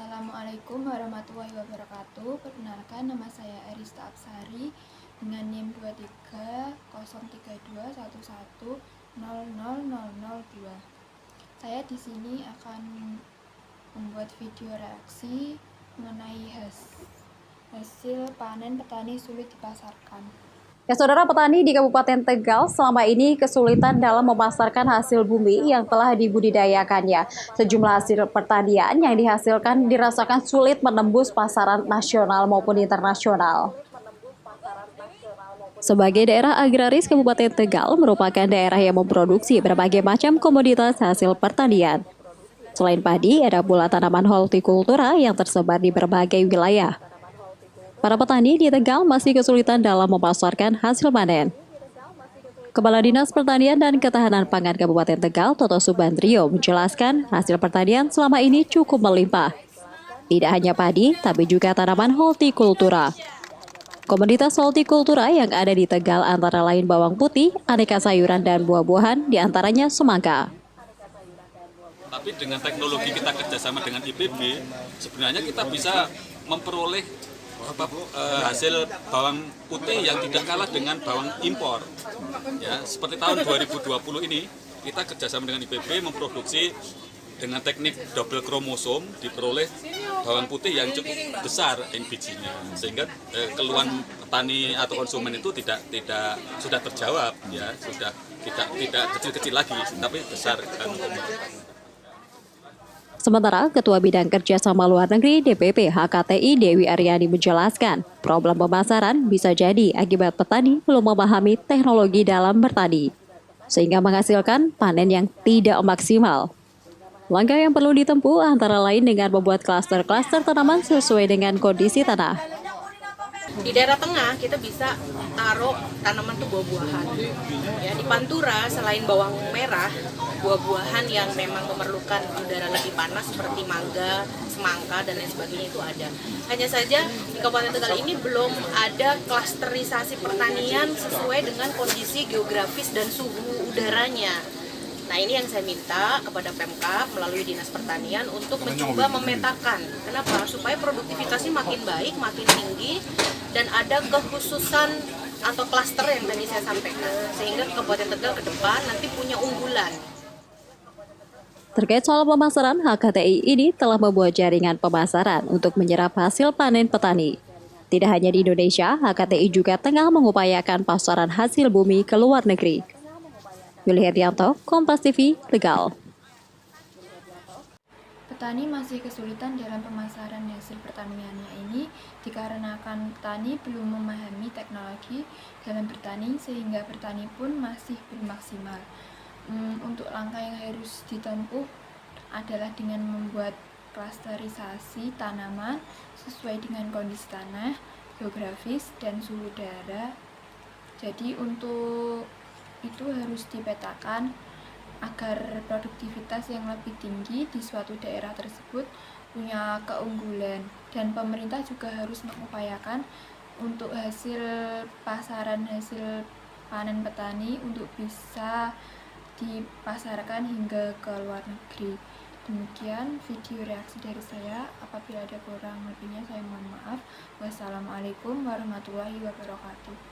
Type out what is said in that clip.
Assalamualaikum warahmatullahi wabarakatuh. Perkenalkan, nama saya Arista Apsari dengan NIM 23 Saya di sini akan membuat video reaksi mengenai hasil panen petani sulit dipasarkan. Ya, saudara, petani di Kabupaten Tegal selama ini kesulitan dalam memasarkan hasil bumi yang telah dibudidayakannya. Sejumlah hasil pertanian yang dihasilkan dirasakan sulit menembus pasaran nasional maupun internasional. Sebagai daerah agraris, Kabupaten Tegal merupakan daerah yang memproduksi berbagai macam komoditas hasil pertanian. Selain padi, ada pula tanaman hortikultura yang tersebar di berbagai wilayah. Para petani di Tegal masih kesulitan dalam memasarkan hasil panen. Kepala Dinas Pertanian dan Ketahanan Pangan Kabupaten Tegal, Toto Subandrio, menjelaskan hasil pertanian selama ini cukup melimpah. Tidak hanya padi, tapi juga tanaman hortikultura. Komoditas hortikultura yang ada di Tegal antara lain bawang putih, aneka sayuran dan buah-buahan, diantaranya semangka. Tapi dengan teknologi kita kerjasama dengan IPB, sebenarnya kita bisa memperoleh hasil bawang putih yang tidak kalah dengan bawang impor. Ya, seperti tahun 2020 ini kita kerjasama dengan IPB memproduksi dengan teknik double kromosom, diperoleh bawang putih yang cukup besar NPG-nya, sehingga keluhan petani atau konsumen itu tidak sudah terjawab, ya, sudah tidak kecil-kecil lagi, tapi besar kan. Sementara Ketua Bidang Kerjasama Luar Negeri DPP HKTI Dewi Aryani menjelaskan, problem pemasaran bisa jadi akibat petani belum memahami teknologi dalam bertani, sehingga menghasilkan panen yang tidak maksimal. Langkah yang perlu ditempuh antara lain dengan membuat klaster-klaster tanaman sesuai dengan kondisi tanah. Di daerah tengah kita bisa taruh tanaman tuh buah-buahan. Ya, di Pantura selain bawang merah, buah-buahan yang memang memerlukan udara lebih panas seperti mangga, semangka dan lain sebagainya itu ada. Hanya saja di Kabupaten Tegal ini belum ada klasterisasi pertanian sesuai dengan kondisi geografis dan suhu udaranya. Nah, ini yang saya minta kepada Pemkab melalui Dinas Pertanian untuk mencoba memetakan. Kenapa? Supaya produktivitasnya makin baik, makin tinggi, dan ada kekhususan atau klaster yang tadi saya sampaikan. Sehingga Kabupaten Tegal ke depan nanti punya unggulan. Terkait soal pemasaran, HKTI ini telah membuat jaringan pemasaran untuk menyerap hasil panen petani. Tidak hanya di Indonesia, HKTI juga tengah mengupayakan pasaran hasil bumi ke luar negeri. Yuli Herdianto, Kompas TV, Tegal. Petani masih kesulitan dalam pemasaran hasil pertaniannya ini dikarenakan petani belum memahami teknologi dalam bertani sehingga bertani pun masih belum maksimal. Untuk langkah yang harus ditempuh adalah dengan membuat klasterisasi tanaman sesuai dengan kondisi tanah, geografis, dan suhu udara. Jadi untuk itu harus dipetakan agar produktivitas yang lebih tinggi di suatu daerah tersebut punya keunggulan, dan pemerintah juga harus mengupayakan untuk hasil pasaran hasil panen petani untuk bisa dipasarkan hingga ke luar negeri. Demikian video reaksi dari saya. Apabila ada kurang lebihnya saya mohon maaf. Wassalamualaikum warahmatullahi wabarakatuh.